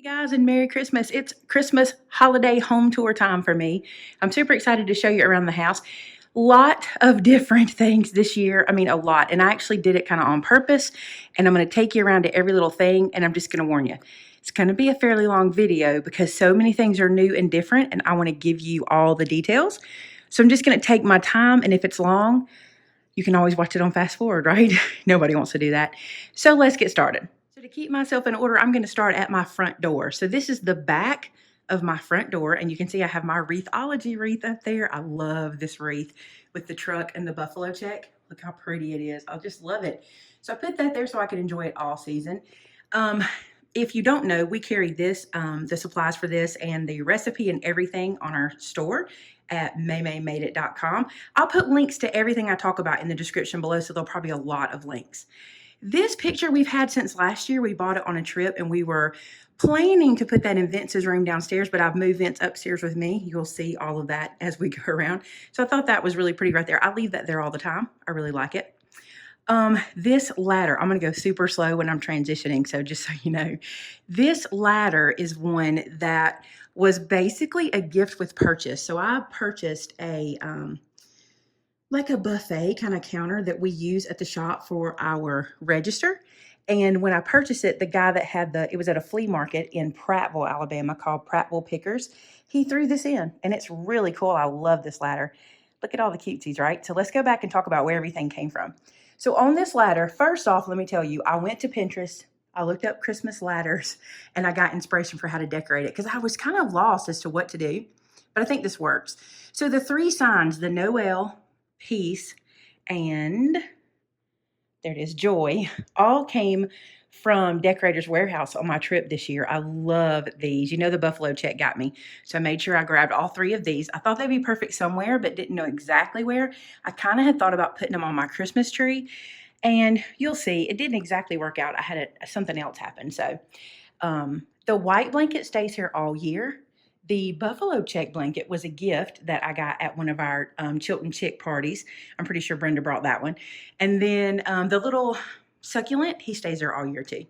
Hey guys, and Merry Christmas. It's Christmas holiday home tour time for me. I'm super excited to show you around the house. Lot of different things this year. I mean, a lot. And I actually did it kind of on purpose. And I'm going to take you around to every little thing. And I'm just going to warn you, it's going to be a fairly long video because so many things are new and different. And I want to give you all the details. So I'm just going to take my time. And if it's long, you can always watch it on fast forward, right? Nobody wants to do that. So let's get started. So to keep myself in order, I'm going to start at my front door. So this is the back of my front door, and you can see I have my Wreathology wreath up there. I love this wreath with the truck and the buffalo check. Look how pretty it is. I just love it. So I put that there so I can enjoy it all season. If you don't know, we carry this, the supplies for this and the recipe and everything on our store at MaymayMadeIt.com. I'll put links to everything I talk about in the description below, so there'll probably be a lot of links. This picture we've had since last year. We bought it on a trip and we were planning to put that in Vince's room downstairs, but I've moved Vince upstairs with me. You'll see all of that as we go around. So I thought that was really pretty right there. I leave that there all the time. I really like it. This ladder, I'm going to go super slow when I'm transitioning. So just so you know, this ladder is one that was basically a gift with purchase. So I purchased a, like a buffet kind of counter that we use at the shop for our register. And when I purchased it, the guy that had it was at a flea market in Prattville, Alabama, called Prattville Pickers. He threw this in, and it's really cool. I love this ladder. Look at all the cutesies, right? So let's go back and talk about where everything came from. So on this ladder, first off, let me tell you, I went to Pinterest. I looked up Christmas ladders, and I got inspiration for how to decorate it because I was kind of lost as to what to do, but I think this works. So the three signs, the Noel, peace, and there it is, joy, all came from Decorator's Warehouse on my trip this year. I love these. You know, the buffalo check got me. So I made sure I grabbed all three of these. I thought they'd be perfect somewhere, but didn't know exactly where. I kind of had thought about putting them on my Christmas tree, and you'll see it didn't exactly work out. I had something else happen. So the white blanket stays here all year. The buffalo check blanket was a gift that I got at one of our Chilton Chick parties. I'm pretty sure Brenda brought that one. And then the little succulent, he stays there all year too.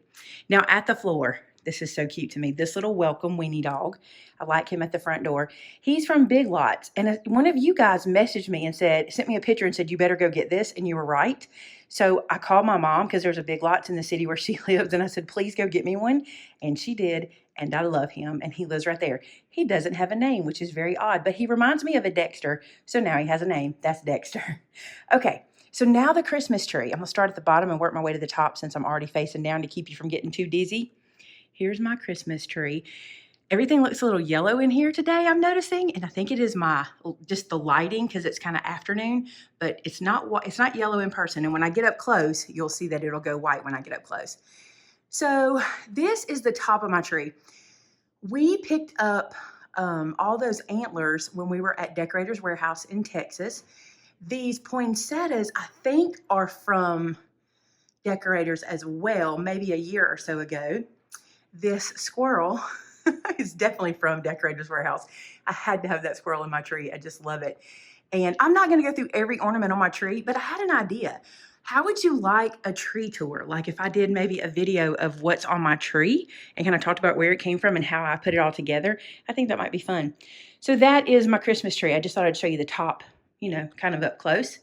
Now at the floor, this is so cute to me. This little welcome weenie dog. I like him at the front door. He's from Big Lots. And one of you guys messaged me and sent me a picture and said, you better go get this. And you were right. So I called my mom because there's a Big Lots in the city where she lives. And I said, please go get me one. And she did. And I love him. And he lives right there. He doesn't have a name, which is very odd. But he reminds me of a Dexter. So now he has a name. That's Dexter. Okay. So now the Christmas tree. I'm going to start at the bottom and work my way to the top since I'm already facing down to keep you from getting too dizzy. Here's my Christmas tree. Everything looks a little yellow in here today, I'm noticing, and I think it is just the lighting because it's kind of afternoon, but it's not yellow in person. And when I get up close, you'll see that it'll go white when I get up close. So this is the top of my tree. We picked up all those antlers when we were at Decorator's Warehouse in Texas. These poinsettias, I think, are from Decorators as well, maybe a year or so ago. This squirrel is definitely from Decorator's Warehouse. I had to have that squirrel in my tree. I just love it. And I'm not going to go through every ornament on my tree, but I had an idea. How would you like a tree tour? Like if I did maybe a video of what's on my tree and kind of talked about where it came from and how I put it all together. I think that might be fun. So that is my Christmas tree. I just thought I'd show you the top, you know, kind of up close.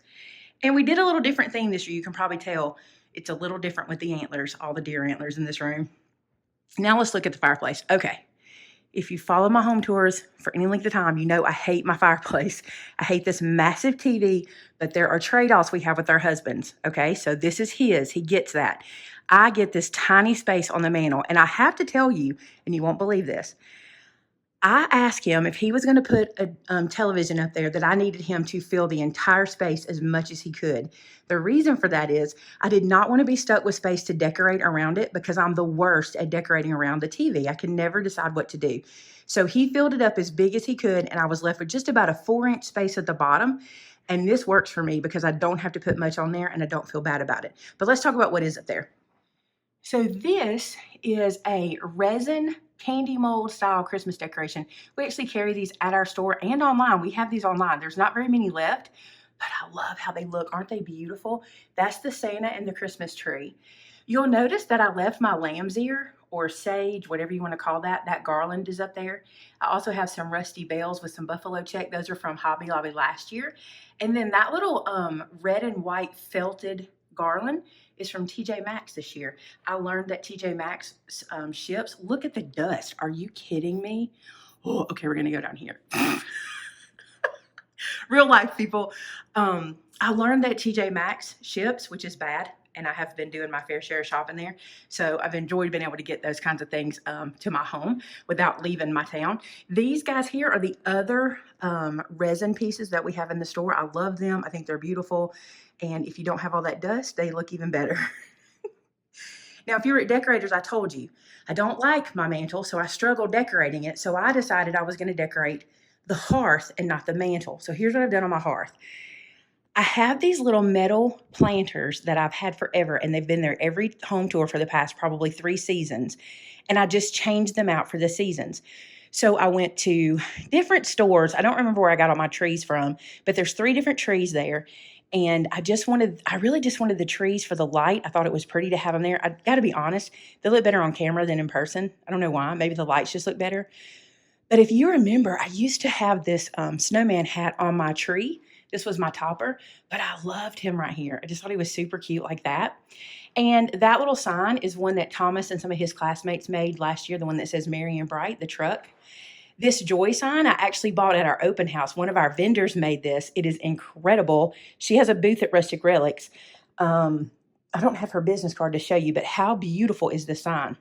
And we did a little different thing this year. You can probably tell it's a little different with the antlers, all the deer antlers in this room. Now let's look at the fireplace. Okay. If you follow my home tours for any length of time, you know I hate my fireplace. I hate this massive TV, but there are trade-offs we have with our husbands, okay? So this is his. He gets that. I get this tiny space on the mantle, and I have to tell you, and you won't believe this, I asked him if he was going to put a television up there that I needed him to fill the entire space as much as he could. The reason for that is I did not want to be stuck with space to decorate around it because I'm the worst at decorating around the TV. I can never decide what to do. So he filled it up as big as he could, and I was left with just about a 4-inch space at the bottom. And this works for me because I don't have to put much on there and I don't feel bad about it. But let's talk about what is up there. So this is a resin candy mold style Christmas decoration. We actually carry these at our store and online. We have these online. There's not very many left, but I love how they look. Aren't they beautiful? That's the Santa and the Christmas tree. You'll notice that I left my lamb's ear or sage, whatever you want to call that. That garland is up there. I also have some rusty bells with some buffalo check. Those are from Hobby Lobby last year. And then that little red and white felted garland is from TJ Maxx this year. I learned that TJ Maxx ships. Look at the dust. Are you kidding me? Oh, okay, we're going to go down here. Real life, people. I learned that TJ Maxx ships, which is bad, and I have been doing my fair share of shopping there. So I've enjoyed being able to get those kinds of things to my home without leaving my town. These guys here are the other resin pieces that we have in the store. I love them. I think they're beautiful. And if you don't have all that dust, they look even better. Now, if you're at Decorators, I told you, I don't like my mantle, so I struggle decorating it. So I decided I was going to decorate the hearth and not the mantle. So here's what I've done on my hearth. I have these little metal planters that I've had forever, and they've been there every home tour for the past probably 3 seasons. And I just changed them out for the seasons. So I went to different stores. I don't remember where I got all my trees from, but there's 3 different trees there. And I really just wanted the trees for the light. I thought it was pretty to have them there. I got to be honest, they look better on camera than in person. I don't know why. Maybe the lights just look better. But if you remember, I used to have this snowman hat on my tree. This was my topper, but I loved him right here. I just thought he was super cute like that. And that little sign is one that Thomas and some of his classmates made last year, the one that says Merry and Bright, the truck. This joy sign I actually bought at our open house. One of our vendors made this. It is incredible. She has a booth at Rustic Relics. I don't have her business card to show you, but how beautiful is this sign?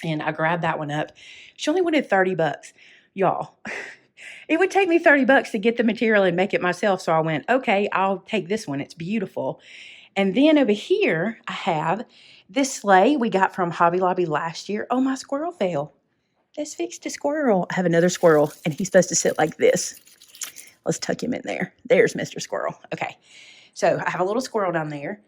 And I grabbed that one up. She only wanted $30. Y'all, it would take me $30 to get the material and make it myself. So I went, okay, I'll take this one. It's beautiful. And then over here, I have this sleigh we got from Hobby Lobby last year. Oh, my squirrel fell. Let's fix the squirrel. I have another squirrel, and he's supposed to sit like this. Let's tuck him in there. There's Mr. Squirrel. Okay, so I have a little squirrel down there.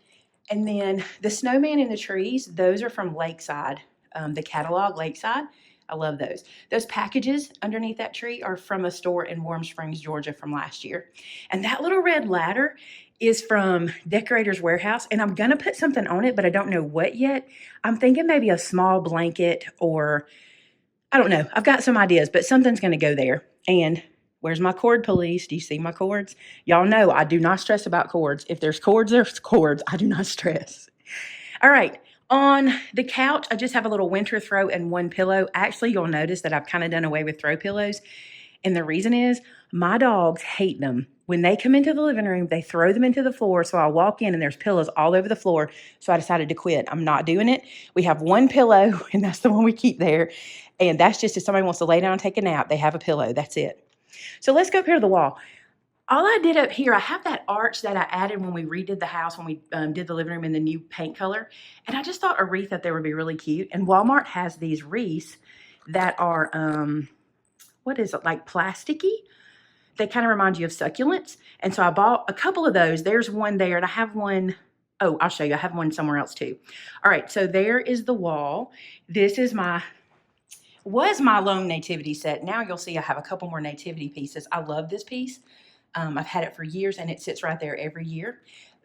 And then the snowman in the trees, those are from Lakeside, the catalog Lakeside. I love those. Those packages underneath that tree are from a store in Warm Springs, Georgia from last year. And that little red ladder is from Decorator's Warehouse, and I'm going to put something on it, but I don't know what yet. I'm thinking maybe a small blanket or I don't know. I've got some ideas, but something's going to go there. And where's my cord police? Do you see my cords? Y'all know I do not stress about cords. If there's cords, there's cords. I do not stress. All right. On the couch, I just have a little winter throw and one pillow. Actually, you'll notice that I've kind of done away with throw pillows. And the reason is my dogs hate them. When they come into the living room, they throw them into the floor. So I walk in and there's pillows all over the floor. So I decided to quit. I'm not doing it. We have one pillow and that's the one we keep there. And that's just if somebody wants to lay down and take a nap, they have a pillow. That's it. So let's go up here to the wall. All I did up here, I have that arch that I added when we redid the house, when we did the living room in the new paint color. And I just thought a wreath up there would be really cute. And Walmart has these wreaths that are, what is it, like plasticky? They kind of remind you of succulents. And so I bought a couple of those. There's one there, and I have one. Oh, I'll show you. I have one somewhere else too. All right, so there is the wall. This is was my lone nativity set. Now you'll see I have a couple more nativity pieces. I love this piece. I've had it for years, and it sits right there every year.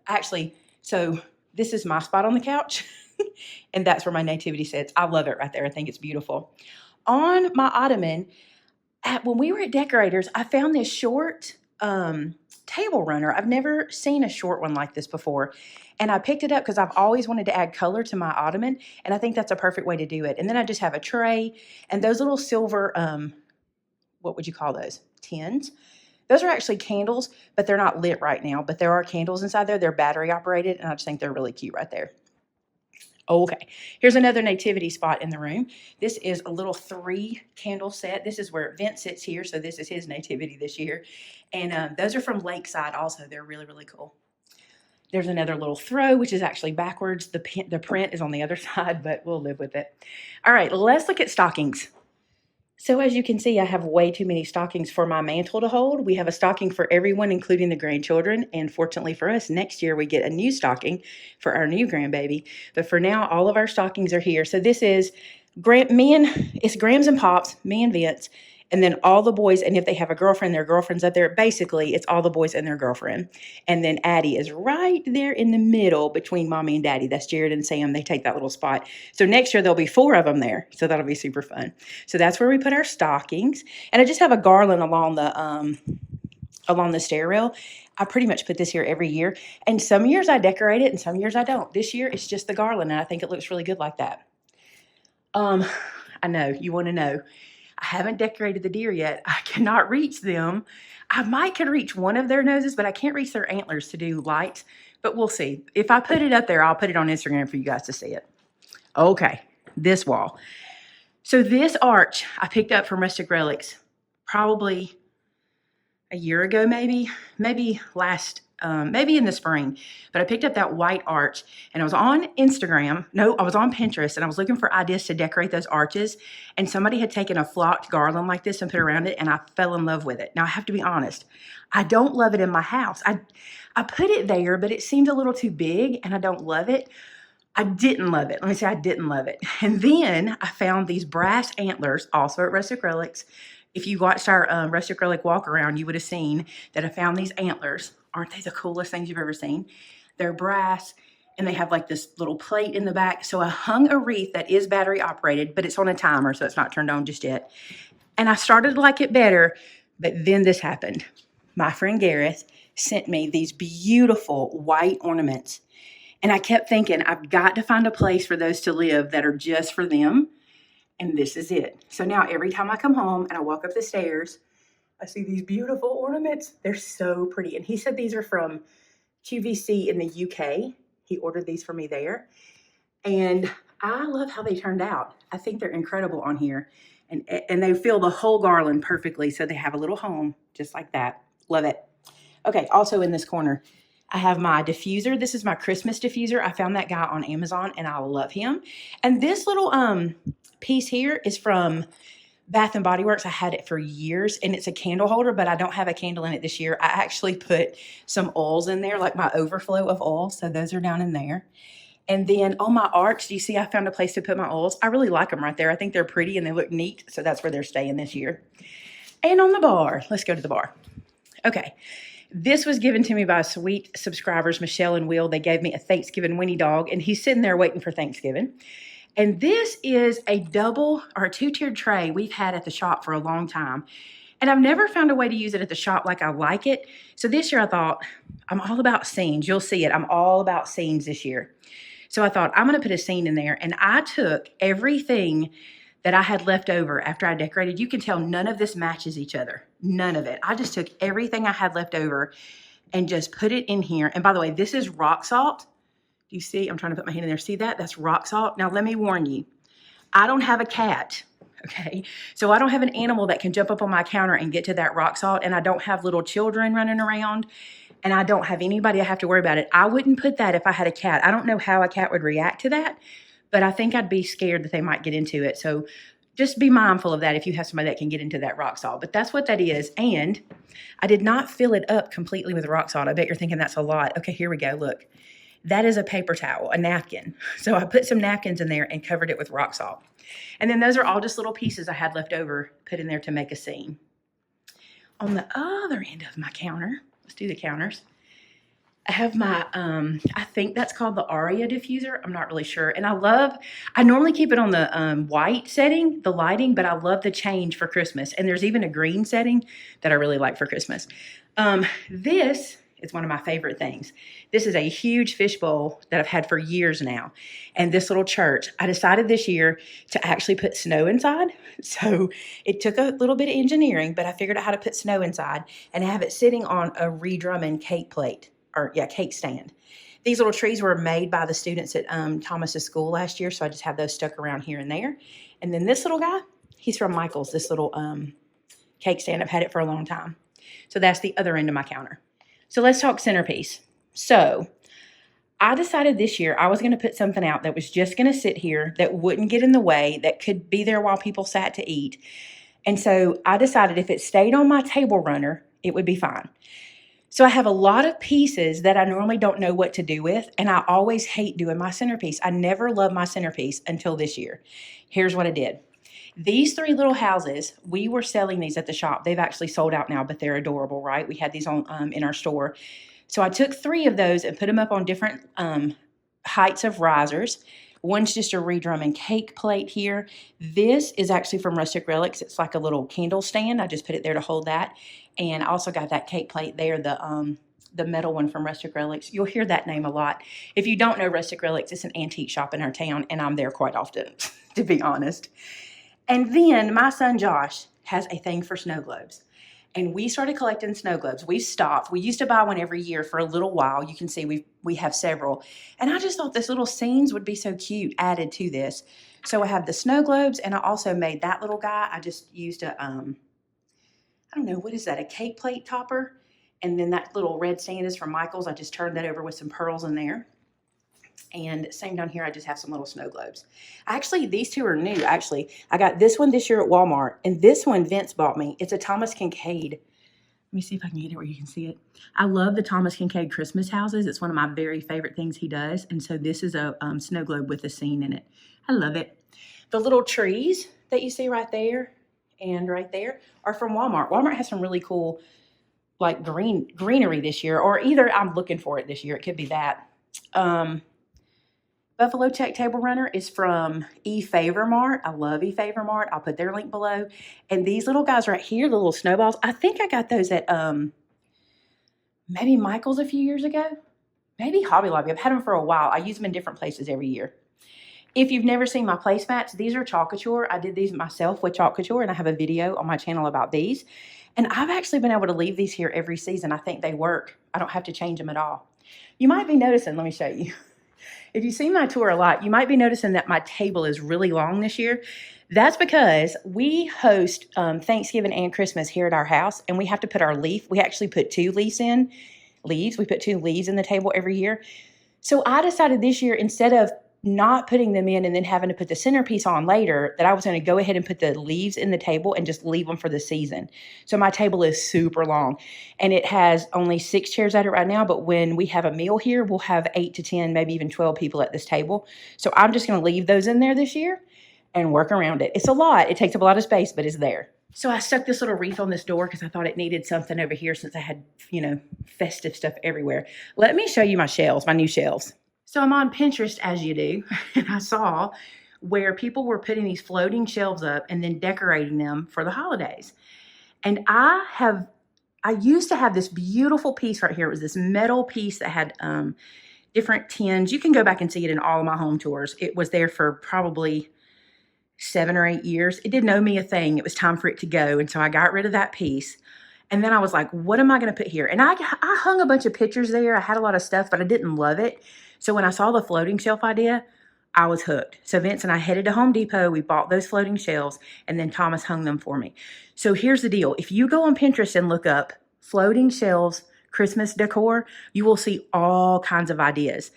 Actually, so this is my spot on the couch, and that's where my nativity sits. I love it right there. I think it's beautiful. On my ottoman, when we were at Decorators, I found this short table runner. I've never seen a short one like this before. And I picked it up because I've always wanted to add color to my ottoman. And I think that's a perfect way to do it. And then I just have a tray and those little silver, what would you call those? Tins. Those are actually candles, but they're not lit right now. But there are candles inside there. They're battery operated. And I just think they're really cute right there. Okay, here's another nativity spot in the room. This is a little 3 candle set. This is where Vint sits here, so this is his nativity this year. And those are from Lakeside also. They're really, really cool. There's another little throw, which is actually backwards. The print is on the other side, but we'll live with it. All right, let's look at stockings. So as you can see, I have way too many stockings for my mantle to hold. We have a stocking for everyone, including the grandchildren. And fortunately for us, next year we get a new stocking for our new grandbaby. But for now, all of our stockings are here. So this is it's Grams and Pops, me and Vince. And then all the boys, and if they have a girlfriend, their girlfriend's up there. Basically, it's all the boys and their girlfriend. And then Addie is right there in the middle between Mommy and Daddy. That's Jared and Sam. They take that little spot. So next year, there'll be 4 of them there. So that'll be super fun. So that's where we put our stockings. And I just have a garland along the stair rail. I pretty much put this here every year. And some years I decorate it and some years I don't. This year, it's just the garland. And I think it looks really good like that. I know, you want to know. I haven't decorated the deer yet. I cannot reach them. I might could reach one of their noses, but I can't reach their antlers to do lights. But we'll see. If I put it up there, I'll put it on Instagram for you guys to see it. Okay, this wall. So this arch I picked up from Rustic Relics probably a year ago, maybe in the spring. But I picked up that white arch, and I was on Instagram. No, I was on Pinterest, and I was looking for ideas to decorate those arches. And somebody had taken a flocked garland like this and put around it, and I fell in love with it. Now, I have to be honest. I don't love it in my house. I put it there, but it seemed a little too big, and I don't love it. I didn't love it. Let me say I didn't love it. And then I found these brass antlers, also at Rustic Relics. If you watched our Rustic Relic walk around, you would have seen that I found these antlers. Aren't they the coolest things you've ever seen? They're brass, and they have like this little plate in the back. So I hung a wreath that is battery operated, but it's on a timer, so it's not turned on just yet. And I started to like it better, but then this happened. My friend Gareth sent me these beautiful white ornaments. And I kept thinking, I've got to find a place for those to live that are just for them. And this is it. So now every time I come home and I walk up the stairs, I see these beautiful ornaments. They're so pretty. And he said these are from QVC in the UK. He ordered these for me there. And I love how they turned out. I think they're incredible on here. And they fill the whole garland perfectly. So they have a little home just like that. Love it. Okay, also in this corner, I have my diffuser. This is my Christmas diffuser. I found that guy on Amazon, and I love him. And this little piece here is from Bath and Body Works. I had it for years, and it's a candle holder, but I don't have a candle in it this year. I actually put some oils in there, like my overflow of oil. So those are down in there. And then on my arch, do you see I found a place to put my oils? I really like them right there. I think they're pretty and they look neat. So that's where they're staying this year. And on the bar, let's go to the bar. Okay. This was given to me by sweet subscribers, Michelle and Will. They gave me a Thanksgiving Winnie dog, and he's sitting there waiting for Thanksgiving. And this is a double or a 2-tiered tray we've had at the shop for a long time. And I've never found a way to use it at the shop like I like it. So this year I thought, I'm all about scenes. You'll see it. I'm all about scenes this year. So I thought, I'm going to put a scene in there. And I took everything that I had left over after I decorated. You can tell none of this matches each other. None of it. I just took everything I had left over and just put it in here. And by the way, this is rock salt. Do you see? I'm trying to put my hand in there. See that? That's rock salt. Now, let me warn you. I don't have a cat, okay? So I don't have an animal that can jump up on my counter and get to that rock salt. And I don't have little children running around. And I don't have anybody I have to worry about it. I wouldn't put that if I had a cat. I don't know how a cat would react to that. But I think I'd be scared that they might get into it. So just be mindful of that if you have somebody that can get into that rock salt. But that's what that is. And I did not fill it up completely with rock salt. I bet you're thinking that's a lot. Okay, here we go. Look, that is a paper towel, a napkin. So I put some napkins in there and covered it with rock salt. And then those are all just little pieces I had left over, put in there to make a scene. On the other end of my counter, let's do the counters. I have my, I think that's called the Aria diffuser. I'm not really sure. And I normally keep it on the white setting, the lighting, but I love the change for Christmas. And there's even a green setting that I really like for Christmas. This is one of my favorite things. This is a huge fishbowl that I've had for years now. And this little church, I decided this year to actually put snow inside. So it took a little bit of engineering, but I figured out how to put snow inside and have it sitting on a Ree Drummond cake plate. Cake stand. These little trees were made by the students at Thomas's school last year, so I just have those stuck around here and there. And then this little guy, he's from Michael's, this little cake stand. I've had it for a long time. So that's the other end of my counter. So let's talk centerpiece. So I decided this year I was going to put something out that was just going to sit here, that wouldn't get in the way, that could be there while people sat to eat. And so I decided if it stayed on my table runner, it would be fine. So I have a lot of pieces that I normally don't know what to do with, and I always hate doing my centerpiece. I never loved my centerpiece until this year. Here's what I did. These three little houses, we were selling these at the shop. They've actually sold out now, but they're adorable, right? We had these on in our store. So I took 3 of those and put them up on different heights of risers. One's just a redrum and cake plate here. This is actually from Rustic Relics. It's like a little candle stand. I just put it there to hold that. And I also got that cake plate there, the metal one from Rustic Relics. You'll hear that name a lot. If you don't know Rustic Relics, it's an antique shop in our town, and I'm there quite often, to be honest. And then my son Josh has a thing for snow globes. And we started collecting snow globes. We stopped. We used to buy one every year for a little while. You can see we have several. And I just thought this little scenes would be so cute added to this. So I have the snow globes, and I also made that little guy. I just used a, I don't know, what is that, a cake plate topper? And then that little red stand is from Michael's. I just turned that over with some pearls in there. And same down here, I just have some little snow globes. Actually, these two are new, actually. I got this one this year at Walmart, and this one Vince bought me. It's a Thomas Kincaid. Let me see if I can get it where you can see it. I love the Thomas Kincaid Christmas houses. It's one of my very favorite things he does. And so this is a snow globe with a scene in it. I love it. The little trees that you see right there and right there are from Walmart. Walmart has some really cool, like greenery this year, or either I'm looking for it this year. It could be that. Buffalo Check Table Runner is from eFavor Mart. I love eFavor Mart. I'll put their link below. And these little guys right here, the little snowballs, I think I got those at maybe Michael's a few years ago. Maybe Hobby Lobby. I've had them for a while. I use them in different places every year. If you've never seen my placemats, these are chalk couture. I did these myself with chalk couture, and I have a video on my channel about these. And I've actually been able to leave these here every season. I think they work. I don't have to change them at all. You might be noticing, let me show you. If you see my tour a lot, you might be noticing that my table is really long this year. That's because we host Thanksgiving and Christmas here at our house, and we have to put our leaf. We actually put 2 leaves in. We put 2 leaves in the table every year. So I decided this year, instead of not putting them in and then having to put the centerpiece on later, that I was going to go ahead and put the leaves in the table and just leave them for the season. So my table is super long, and it has only 6 chairs at it right now. But when we have a meal here, we'll have 8 to 10, maybe even 12 people at this table. So I'm just going to leave those in there this year and work around it. It's a lot. It takes up a lot of space, but it's there. So I stuck this little wreath on this door because I thought it needed something over here since I had, festive stuff everywhere. Let me show you my shelves, my new shelves. So I'm on Pinterest, as you do, and I saw where people were putting these floating shelves up and then decorating them for the holidays. And I used to have this beautiful piece right here. It was this metal piece that had different tins. You can go back and see it in all of my home tours. It was there for probably 7 or 8 years. It didn't owe me a thing. It was time for it to go. And so I got rid of that piece. And then I was like, what am I going to put here? And I hung a bunch of pictures there. I had a lot of stuff, but I didn't love it. So when I saw the floating shelf idea, I was hooked. So Vince and I headed to Home Depot. We bought those floating shelves, and then Thomas hung them for me. So here's the deal. If you go on Pinterest and look up floating shelves, Christmas decor, you will see all kinds of ideas.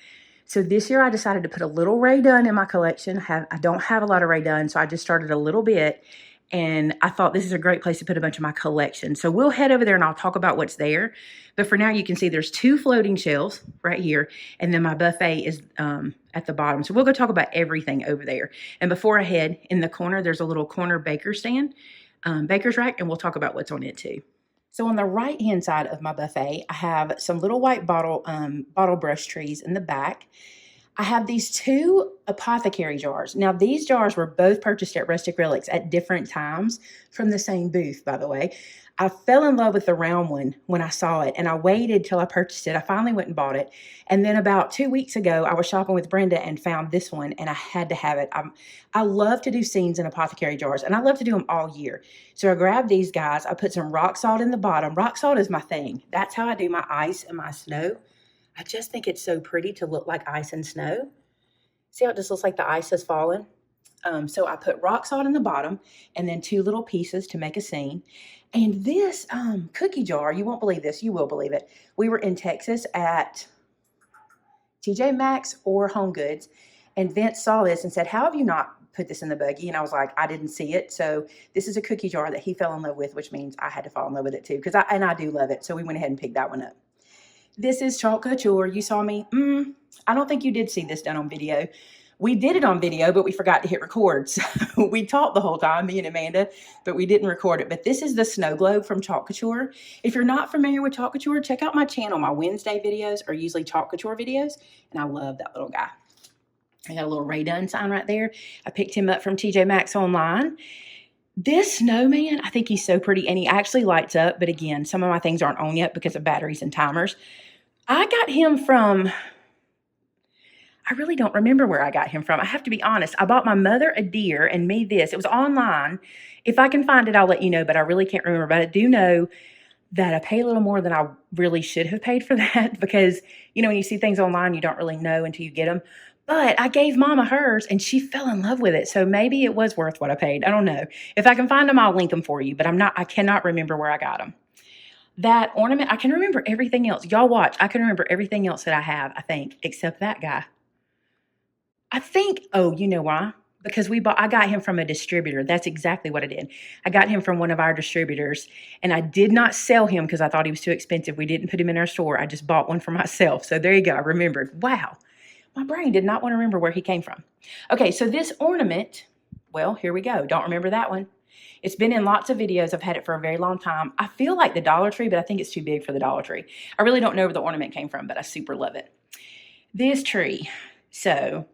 So this year I decided to put a little Radon in my collection. I don't have a lot of Radon, so I just started a little bit. And I thought this is a great place to put a bunch of my collection. So we'll head over there and I'll talk about what's there. But for now, you can see there's 2 floating shelves right here. And then my buffet is at the bottom. So we'll go talk about everything over there. And before I head, in the corner, there's a little corner baker stand, baker's rack, and we'll talk about what's on it too. So on the right-hand side of my buffet, I have some little white bottle brush trees in the back. I have these 2 Apothecary Jars. Now, these jars were both purchased at Rustic Relics at different times from the same booth, by the way. I fell in love with the round one when I saw it, and I waited till I purchased it. I finally went and bought it. And then about 2 weeks ago, I was shopping with Brenda and found this one, and I had to have it. I love to do scenes in Apothecary Jars, and I love to do them all year. So I grabbed these guys. I put some rock salt in the bottom. Rock salt is my thing. That's how I do my ice and my snow. I just think it's so pretty to look like ice and snow. See how it just looks like the ice has fallen? So I put rock salt in the bottom and then 2 little pieces to make a scene. And this cookie jar, you won't believe this, you will believe it. We were in Texas at TJ Maxx or Home Goods, and Vince saw this and said, how have you not put this in the buggy? And I was like, I didn't see it. So this is a cookie jar that he fell in love with, which means I had to fall in love with it too, because I do love it. So we went ahead and picked that one up. This is chalk couture. You saw me. I don't think you did see this done on video, We did it on video, but we forgot to hit record. So we talked the whole time, me and Amanda, but we didn't record it. But this is the snow globe from Couture. If you're not familiar with Couture, check out my channel. My Wednesday videos are usually Couture videos, and I love that little guy. I got a little Radon sign right there. I picked him up from TJ Maxx online. This snowman, I think he's so pretty, and he actually lights up. But again, some of my things aren't on yet because of batteries and timers. I got him from... I really don't remember where I got him from. I have to be honest. I bought my mother a deer and me this. It was online. If I can find it, I'll let you know, but I really can't remember. But I do know that I pay a little more than I really should have paid for that because, you know, when you see things online, you don't really know until you get them. But I gave Mama hers and she fell in love with it. So maybe it was worth what I paid. I don't know. If I can find them, I'll link them for you. But I cannot remember where I got them. That ornament, I can remember everything else. Y'all watch. I can remember everything else that I have, I think, except that guy. I think, oh, you know why? Because I got him from a distributor. That's exactly what I did. I got him from one of our distributors, and I did not sell him because I thought he was too expensive. We didn't put him in our store. I just bought one for myself. So there you go. I remembered. Wow. My brain did not want to remember where he came from. Okay, so this ornament, well, here we go. Don't remember that one. It's been in lots of videos. I've had it for a very long time. I feel like the Dollar Tree, but I think it's too big for the Dollar Tree. I really don't know where the ornament came from, but I super love it. This tree. So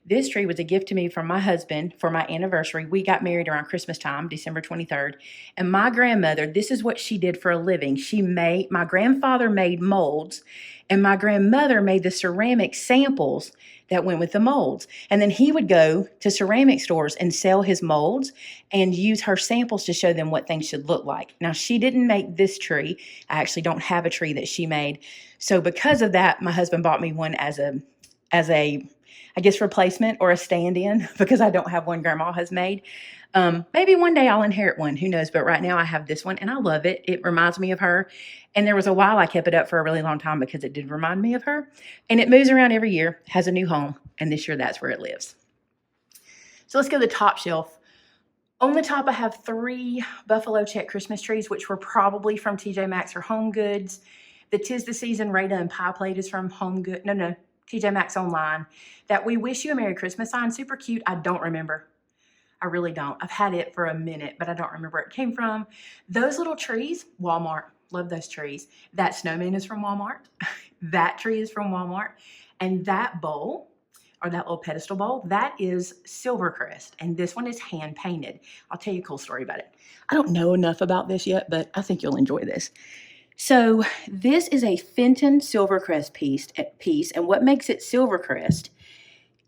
this tree was a gift to me from my husband for my anniversary. We got married around Christmas time, December 23rd. And my grandmother, this is what she did for a living. My grandfather made molds, and my grandmother made the ceramic samples that went with the molds. And then he would go to ceramic stores and sell his molds and use her samples to show them what things should look like. Now, she didn't make this tree. I actually don't have a tree that she made. So because of that, my husband bought me one as a I guess, replacement or a stand-in because I don't have one Grandma has made. Maybe one day I'll inherit one. Who knows? But right now I have this one and I love it. It reminds me of her. And there was a while I kept it up for a really long time because it did remind me of her. And it moves around every year, has a new home. And this year that's where it lives. So let's go to the top shelf. On the top, I have 3 buffalo check Christmas trees, which were probably from TJ Maxx or Home Goods. The 'Tis the Season Radon pie plate is from Home Goods. No. TJ Maxx online. That We Wish You a Merry Christmas sign, super cute. I don't remember. I really don't. I've had it for a minute, but I don't remember where it came from. Those little trees, Walmart. Love those trees. That snowman is from Walmart. That tree is from Walmart. And that bowl, or that little pedestal bowl, that is Silvercrest. And this one is hand painted. I'll tell you a cool story about it. I don't know enough about this yet, but I think you'll enjoy this. So this is a Fenton Silvercrest piece, and what makes it Silvercrest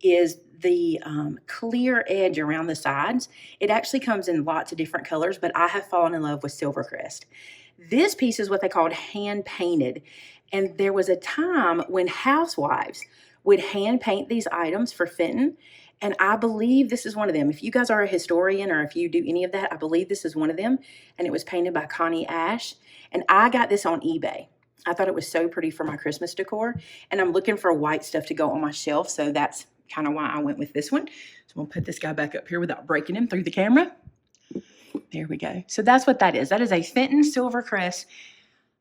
is the clear edge around the sides. It actually comes in lots of different colors, but I have fallen in love with Silvercrest. This piece is what they called hand painted, and there was a time when housewives would hand paint these items for Fenton, and I believe this is one of them. If you guys are a historian or if you do any of that, I believe this is one of them, and it was painted by Connie Ash. And I got this on eBay. I thought it was so pretty for my Christmas decor. And I'm looking for white stuff to go on my shelf. So that's kind of why I went with this one. So I'm going to put this guy back up here without breaking him through the camera. There we go. So that's what that is. That is a Fenton Silvercrest.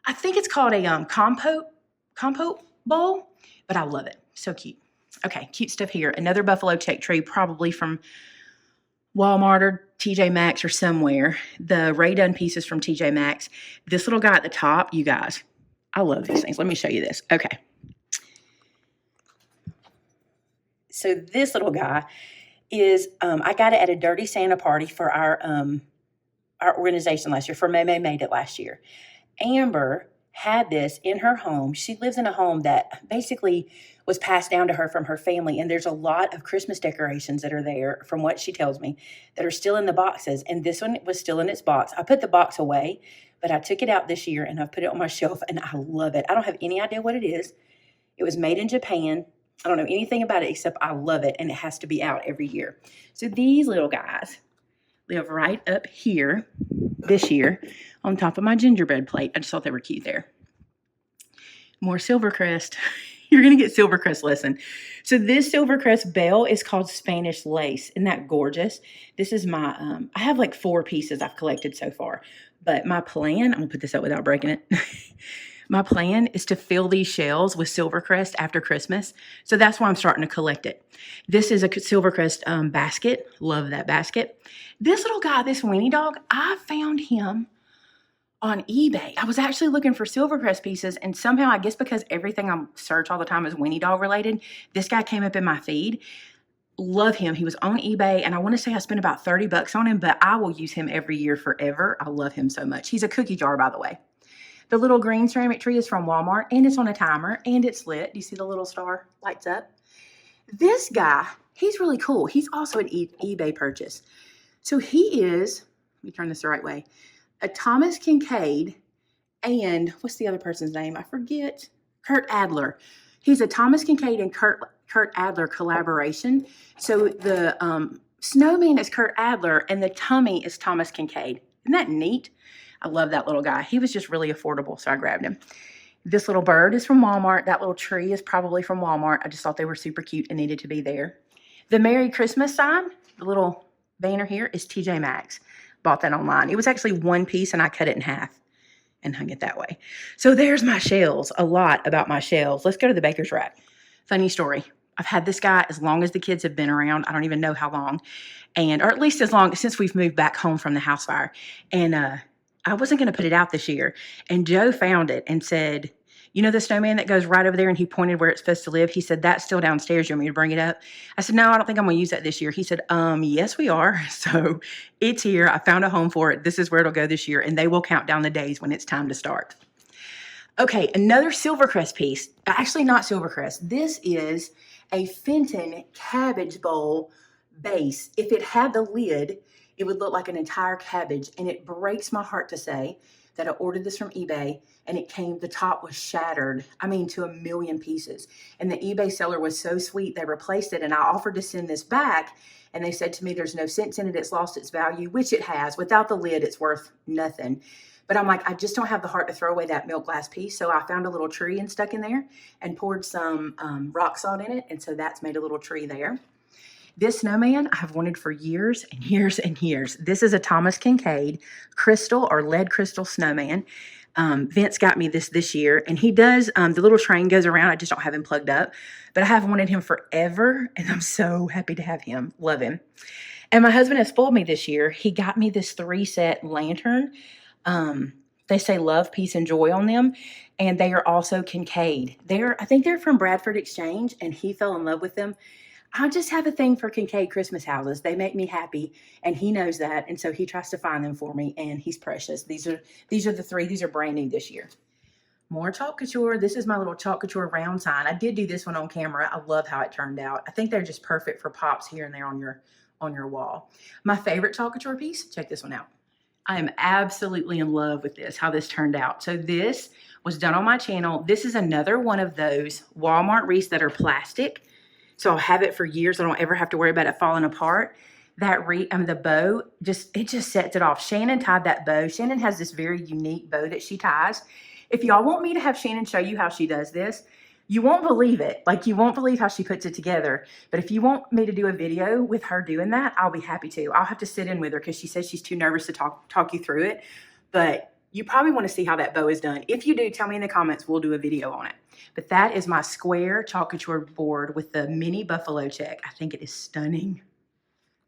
I think it's called a compote bowl. But I love it. So cute. Okay, cute stuff here. Another buffalo check tree, probably from Walmart or TJ Maxx or somewhere. The Radon pieces from TJ Maxx. This little guy at the top, you guys, I love these things. Let me show you this. Okay. So this little guy is, I got it at a Dirty Santa party for our organization last year, for Maymay Made It last year. Amber had this in her home. She lives in a home that basically was passed down to her from her family. And there's a lot of Christmas decorations that are there, from what she tells me, that are still in the boxes. And this one was still in its box. I put the box away, but I took it out this year and I've put it on my shelf and I love it. I don't have any idea what it is. It was made in Japan. I don't know anything about it except I love it, and it has to be out every year. So these little guys live right up here this year on top of my gingerbread plate. I just thought they were cute there. More Silvercrest. You're going to get Silvercrest lesson. So this Silvercrest bell is called Spanish lace. Isn't that gorgeous? This is my, I have like 4 pieces I've collected so far. But my plan, I'm going to put this up without breaking it. My plan is to fill these shells with Silvercrest after Christmas. So that's why I'm starting to collect it. This is a Silvercrest basket. Love that basket. This little guy, this weenie dog, I found him on eBay. I was actually looking for Silvercrest pieces, and somehow, I guess because everything I search all the time is weenie dog related, this guy came up in my feed. Love him. He was on eBay, and I want to say I spent about 30 bucks on him, but I will use him every year forever. I love him so much. He's a cookie jar, by the way. The little green ceramic tree is from Walmart, and it's on a timer, and it's lit. Do you see the little star lights up? This guy, he's really cool. He's also an eBay purchase. So he is, let me turn this the right way, a Thomas Kincaid, and what's the other person's name? I forget. Kurt Adler. He's a Thomas Kincaid and Kurt Adler collaboration. So the snowman is Kurt Adler, and the tummy is Thomas Kincaid. Isn't that neat? I love that little guy. He was just really affordable, so I grabbed him. This little bird is from Walmart. That little tree is probably from Walmart. I just thought they were super cute and needed to be there. The Merry Christmas sign, the little banner here, is TJ Maxx. Bought that online. It was actually one piece, and I cut it in half and hung it that way. So there's my shells. A lot about my shells. Let's go to the baker's rack. Funny story. I've had this guy as long as the kids have been around. I don't even know how long. Or at least as long since we've moved back home from the house fire. And I wasn't going to put it out this year. And Joe found it and said, you know the snowman that goes right over there? And he pointed where it's supposed to live. He said, that's still downstairs. You want me to bring it up? I said, no, I don't think I'm going to use that this year. He said, yes, we are. So it's here. I found a home for it. This is where it'll go this year. And they will count down the days when it's time to start. Okay, another Silvercrest piece. Actually, not Silvercrest. This is a Fenton cabbage bowl base. If it had the lid, it would look like an entire cabbage. And it breaks my heart to say that I ordered this from eBay, and it came, the top was shattered. I mean, to a million pieces. And the eBay seller was so sweet, they replaced it. And I offered to send this back, and they said to me, there's no sense in it. It's lost its value, which it has. Without the lid, it's worth nothing. But I'm like, I just don't have the heart to throw away that milk glass piece. So I found a little tree and stuck in there and poured some rock salt in it. And so that's made a little tree there. This snowman I've wanted for years and years and years. This is a Thomas Kincaid crystal or lead crystal snowman. Vince got me this year, and he does, the little train goes around. I just don't have him plugged up, but I have wanted him forever, and I'm so happy to have him. Love him. And my husband has spoiled me this year. He got me this 3-set lantern. They say love, peace, and joy on them. And they are also Kincaid. I think they're from Bradford Exchange, and he fell in love with them. I just have a thing for Kincaid Christmas houses. They make me happy, and he knows that. And so he tries to find them for me, and he's precious. These are the 3. These are brand new this year. More Chalk Couture. This is my little Chalk Couture round sign. I did do this one on camera. I love how it turned out. I think they're just perfect for pops here and there on your wall. My favorite Chalk Couture piece, check this one out. I am absolutely in love with this, how this turned out. So this was done on my channel. This is another one of those Walmart wreaths that are plastic. So I'll have it for years. I don't ever have to worry about it falling apart. That the bow, it just sets it off. Shannon tied that bow. Shannon has this very unique bow that she ties. If y'all want me to have Shannon show you how she does this, you won't believe it. Like, you won't believe how she puts it together. But if you want me to do a video with her doing that, I'll be happy to. I'll have to sit in with her because she says she's too nervous to talk you through it. But you probably want to see how that bow is done. If you do, tell me in the comments. We'll do a video on it. But that is my square Chalk Couture board with the mini buffalo check. I think it is stunning.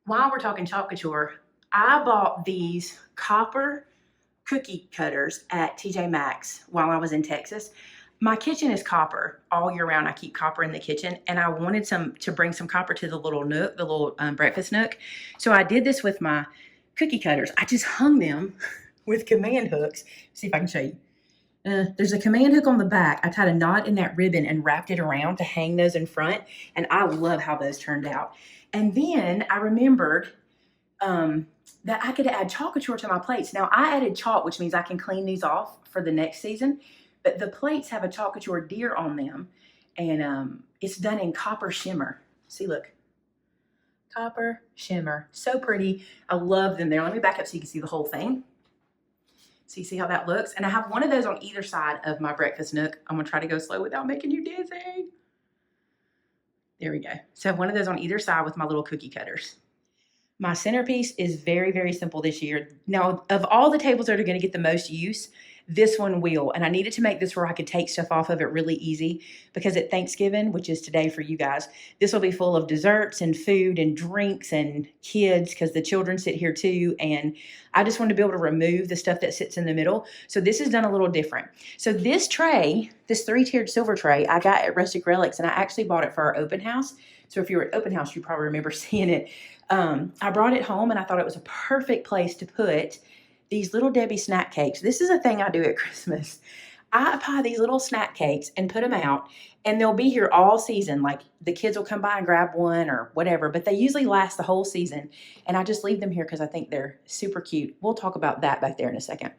While we're talking Chalk Couture, I bought these copper cookie cutters at TJ Maxx while I was in Texas. My kitchen is copper all year round. I keep copper in the kitchen, and I wanted to bring some copper to the little nook, the little breakfast nook. So I did this with my cookie cutters. I just hung them with command hooks. See if I can show you. There's a command hook on the back. I tied a knot in that ribbon and wrapped it around to hang those in front, and I love how those turned out. And then I remembered that I could add Chalk Couture to my plates. Now, I added chalk, which means I can clean these off for the next season, but the plates have a Chalk Couture deer on them, and it's done in copper shimmer. See, look. Copper shimmer. So pretty. I love them there. Let me back up so you can see the whole thing. So you see how that looks? And I have one of those on either side of my breakfast nook. I'm going to try to go slow without making you dizzy. There we go. So I have one of those on either side with my little cookie cutters. My centerpiece is very, very simple this year. Now, of all the tables that are going to get the most use, this one will. And I needed to make this where I could take stuff off of it really easy, because at Thanksgiving, which is today for you guys, this will be full of desserts and food and drinks and kids, because the children sit here too. And I just wanted to be able to remove the stuff that sits in the middle. So this is done a little different. So this tray, this 3-tiered silver tray, I got at Rustic Relics, and I actually bought it for our open house. So if you were at open house, you probably remember seeing it. I brought it home, and I thought it was a perfect place to put these Little Debbie snack cakes. This is a thing I do at Christmas. I buy these little snack cakes and put them out, and they'll be here all season. Like, the kids will come by and grab one or whatever, but they usually last the whole season. And I just leave them here because I think they're super cute. We'll talk about that back there in a second.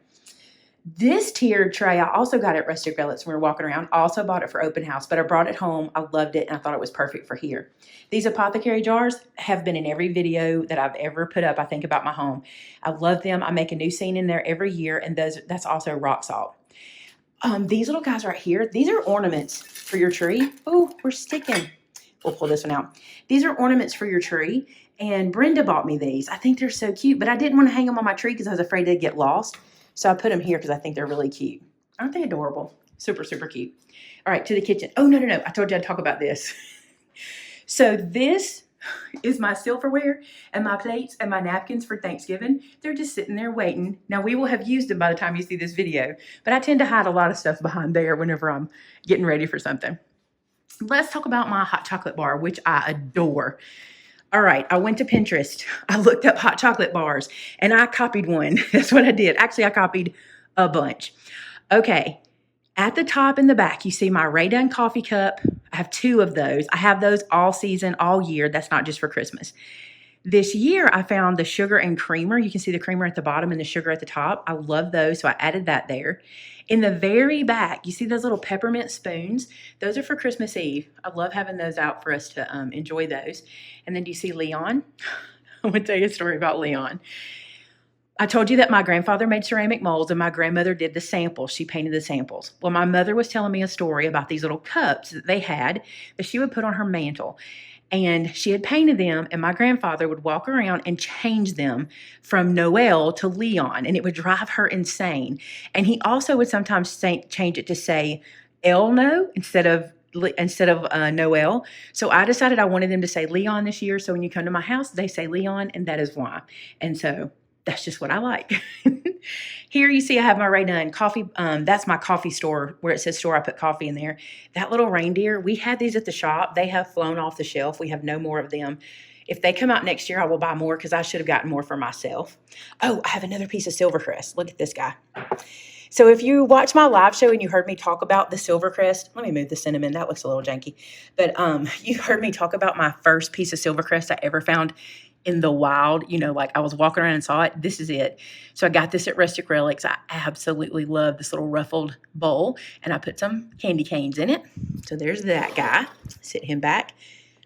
This tiered tray I also got at Rustic Relics when we were walking around. I also bought it for open house, but I brought it home. I loved it, and I thought it was perfect for here. These Apothecary Jars have been in every video that I've ever put up, I think, about my home. I love them. I make a new scene in there every year, and that's also rock salt. These little guys right here, these are ornaments for your tree. Oh, we're sticking. We'll pull this one out. These are ornaments for your tree, and Brenda bought me these. I think they're so cute, but I didn't want to hang them on my tree because I was afraid they'd get lost. So I put them here because I think they're really cute. Aren't they adorable? Super, super cute. All right, to the kitchen. Oh, no. I told you I'd talk about this. So this is my silverware and my plates and my napkins for Thanksgiving. They're just sitting there waiting. Now, we will have used them by the time you see this video, but I tend to hide a lot of stuff behind there whenever I'm getting ready for something. Let's talk about my hot chocolate bar, which I adore. All right, I went to Pinterest. I looked up hot chocolate bars, and I copied one. That's what I did. Actually, I copied a bunch. Okay, at the top and the back, you see my Radon coffee cup. I have 2 of those. I have those all season, all year. That's not just for Christmas. This year, I found the sugar and creamer. You can see the creamer at the bottom and the sugar at the top. I love those, so I added that there. In the very back, you see those little peppermint spoons? Those are for Christmas Eve. I love having those out for us to enjoy those. And then do you see Leon? I'm going to tell you a story about Leon. I told you that my grandfather made ceramic molds and my grandmother did the samples. She painted the samples. Well, my mother was telling me a story about these little cups that they had that she would put on her mantle. And she had painted them, and my grandfather would walk around and change them from Noel to Leon, and it would drive her insane. And he also would sometimes change it to say Elno instead of Noel. So I decided I wanted them to say Leon this year. So when you come to my house, they say Leon, and that is why. And so that's just what I like. Here you see I have my Radon coffee. That's my coffee store where it says store. I put coffee in there. That little reindeer, we had these at the shop. They have flown off the shelf. We have no more of them. If they come out next year, I will buy more because I should have gotten more for myself. Oh, I have another piece of Silvercrest. Look at this guy. So if you watch my live show and you heard me talk about the Silvercrest, let me move the cinnamon. That looks a little janky. But you heard me talk about my first piece of Silvercrest I ever found in the wild. You know, like I was walking around and saw it. This is it. So I got this at Rustic Relics. I absolutely love this little ruffled bowl. And I put some candy canes in it. So there's that guy. Sit him back.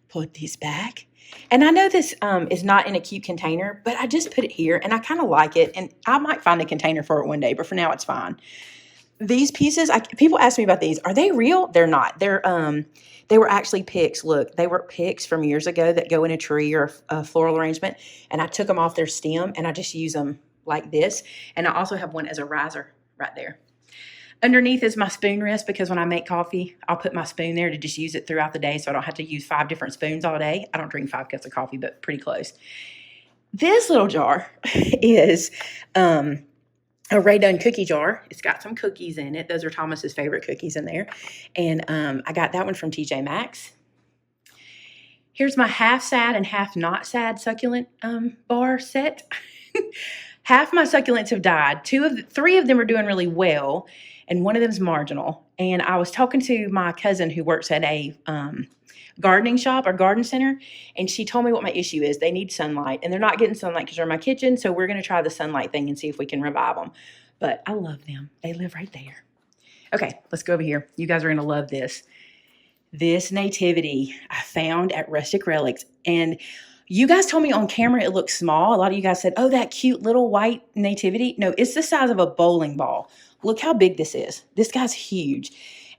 Put this back. And I know this is not in a cute container, but I just put it here, and I kind of like it. And I might find a container for it one day, but for now it's fine. These pieces, people ask me about these. Are they real? They're not. They were actually picks. Look, they were picks from years ago that go in a tree or a floral arrangement, and I took them off their stem, and I just use them like this. And I also have one as a riser right there. Underneath is my spoon rest because when I make coffee, I'll put my spoon there to just use it throughout the day so I don't have to use 5 different spoons all day. I don't drink 5 cups of coffee, but pretty close. This little jar is a Radon Cookie Jar. It's got some cookies in it. Those are Thomas's favorite cookies in there. And I got that one from TJ Maxx. Here's my half sad and half not sad succulent bar set. Half my succulents have died. 3 of them are doing really well, and one of them's marginal. And I was talking to my cousin who works at a gardening shop or garden center, and she told me what my issue is. They need sunlight, and they're not getting sunlight because they're in my kitchen, so we're going to try the sunlight thing and see if we can revive them. But I love them. They live right there. Okay, let's go over here. You guys are going to love this. This nativity I found at Rustic Relics, and you guys told me on camera it looked small. A lot of you guys said, oh, that cute little white nativity. No, it's the size of a bowling ball. Look how big this is. This guy's huge,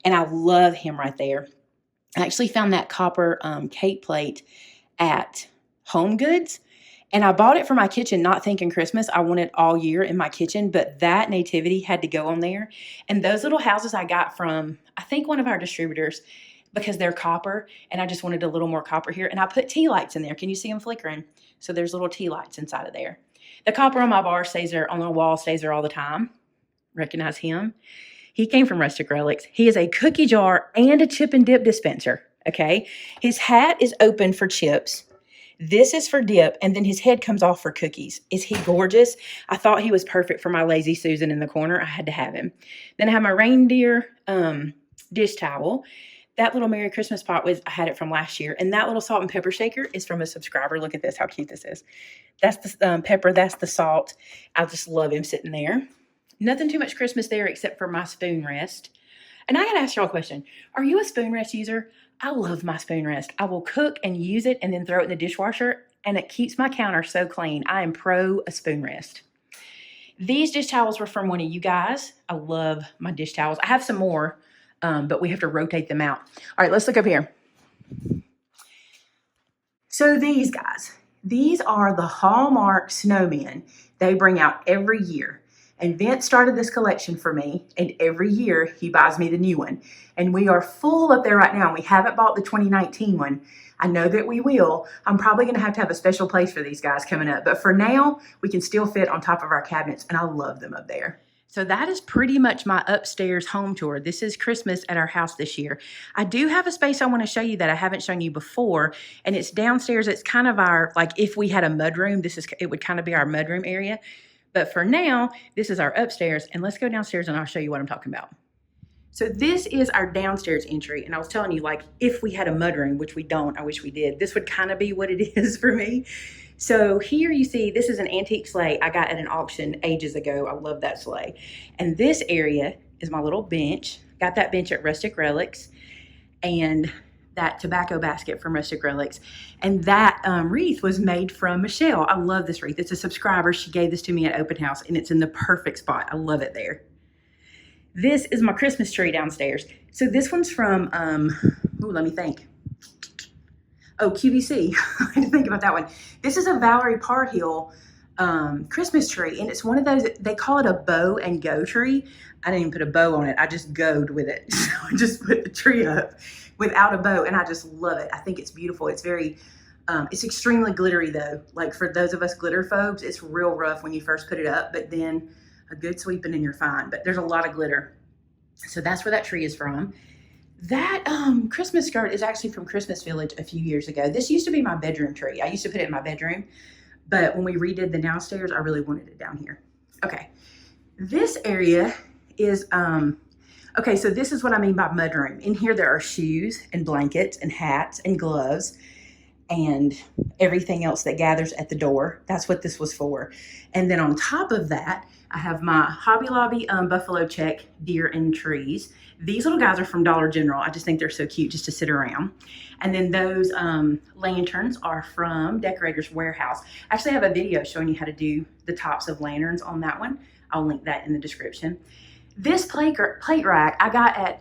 and I love him right there. I actually found that copper cake plate at Home Goods, And I bought it for my kitchen, not thinking Christmas. I want it all year in my kitchen, but that nativity had to go on there. And those little houses I got from, I think, one of our distributors, because they're copper, and I just wanted a little more copper here. And I put tea lights in there. Can you see them flickering? So there's little tea lights inside of there. The copper on my bar stays there, on the wall stays there all the time. Recognize him? He came from Rustic Relics. He is a cookie jar and a chip and dip dispenser, okay? His hat is open for chips. This is for dip, and then his head comes off for cookies. Is he gorgeous? I thought he was perfect for my lazy Susan in the corner. I had to have him. Then I have my reindeer dish towel. That little Merry Christmas pot I had it from last year. And that little salt and pepper shaker is from a subscriber. Look at this, how cute this is. That's the pepper, that's the salt. I just love him sitting there. Nothing too much Christmas there except for my spoon rest. And I got to ask y'all a question. Are you a spoon rest user? I love my spoon rest. I will cook and use it and then throw it in the dishwasher, and it keeps my counter so clean. I am pro a spoon rest. These dish towels were from one of you guys. I love my dish towels. I have some more, but we have to rotate them out. All right, let's look up here. So these guys, these are the Hallmark snowmen they bring out every year. And Vince started this collection for me, and every year he buys me the new one. And we are full up there right now. We haven't bought the 2019 one. I know that we will. I'm probably going to have a special place for these guys coming up. But for now, we can still fit on top of our cabinets, and I love them up there. So that is pretty much my upstairs home tour. This is Christmas at our house this year. I do have a space I want to show you that I haven't shown you before, and it's downstairs. It's kind of our, like if we had a mudroom, it would kind of be our mudroom area. But for now, this is our upstairs, and let's go downstairs and I'll show you what I'm talking about. So this is our downstairs entry, and I was telling you, like, if we had a mudroom, which we don't, I wish we did, this would kind of be what it is for me. So here you see, this is an antique sleigh I got at an auction ages ago. I love that sleigh. And this area is my little bench. Got that bench at Rustic Relics, and that tobacco basket from Rustic Relics. And that wreath was made from Michelle. I love this wreath. It's a subscriber. She gave this to me at open house, and it's in the perfect spot. I love it there. This is my Christmas tree downstairs. So this one's from, let me think. Oh, QVC. I had to think about that one. This is a Valerie Parhill Christmas tree, and it's one of those, they call it a bow and go tree. I didn't even put a bow on it. I just goed with it. So I just put the tree up without a bow, and I just love it. I think it's beautiful. It's very, it's extremely glittery though. Like for those of us glitter phobes, it's real rough when you first put it up, but then a good sweeping and you're fine. But there's a lot of glitter. So that's where that tree is from. That Christmas skirt is actually from Christmas Village a few years ago. This used to be my bedroom tree. I used to put it in my bedroom, but when we redid the downstairs, I really wanted it down here. Okay, this area is, okay, so this is what I mean by mudroom. In here, there are shoes and blankets and hats and gloves and everything else that gathers at the door. That's what this was for. And then on top of that, I have my Hobby Lobby Buffalo Check deer and trees. These little guys are from Dollar General. I just think they're so cute just to sit around. And then those lanterns are from Decorator's Warehouse. I actually have a video showing you how to do the tops of lanterns on that one. I'll link that in the description. This plate rack I got at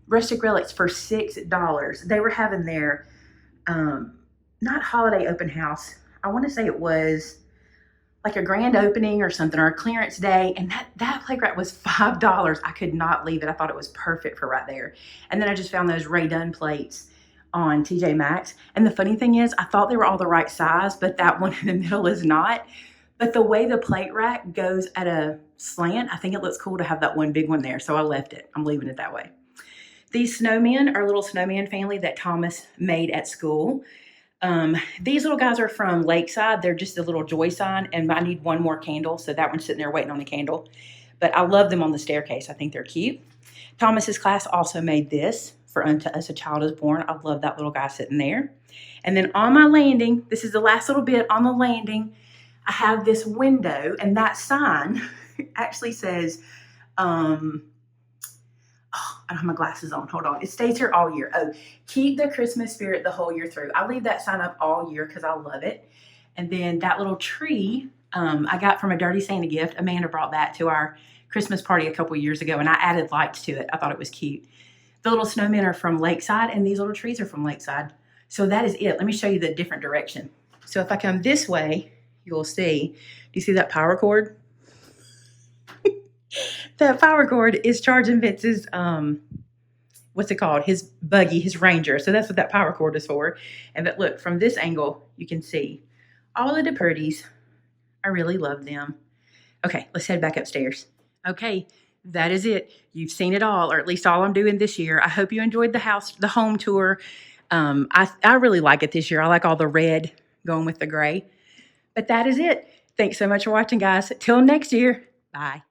Rustic Relics for $6. They were having their, not holiday open house. I want to say it was like a grand opening or something, or a clearance day. And that plate rack was $5. I could not leave it. I thought it was perfect for right there. And then I just found those Radon plates on TJ Maxx. And the funny thing is, I thought they were all the right size, but that one in the middle is not. But the way the plate rack goes at a slant, I think it looks cool to have that one big one there. So I left it. I'm leaving it that way. These snowmen are a little snowman family that Thomas made at school. These little guys are from Lakeside. They're just a little joy sign, and I need one more candle. So that one's sitting there waiting on the candle. But I love them on the staircase. I think they're cute. Thomas's class also made this for Unto Us a Child is Born. I love that little guy sitting there. And then on my landing, this is the last little bit on the landing, I have this window, and that sign actually says, oh, I don't have my glasses on. Hold on. It stays here all year. Oh, keep the Christmas spirit the whole year through. I leave that sign up all year because I love it. And then that little tree I got from a Dirty Santa gift. Amanda brought that to our Christmas party a couple years ago, and I added lights to it. I thought it was cute. The little snowmen are from Lakeside, and these little trees are from Lakeside. So that is it. Let me show you the different direction. So if I come this way, you will see, do you see that power cord? That power cord is charging Vince's, what's it called? His buggy, his Ranger. So that's what that power cord is for. And but look, from this angle, you can see all of the pretties. I really love them. Okay, let's head back upstairs. Okay, that is it. You've seen it all, or at least all I'm doing this year. I hope you enjoyed the home tour. I really like it this year. I like all the red going with the gray. But that is it. Thanks so much for watching, guys. Till next year. Bye.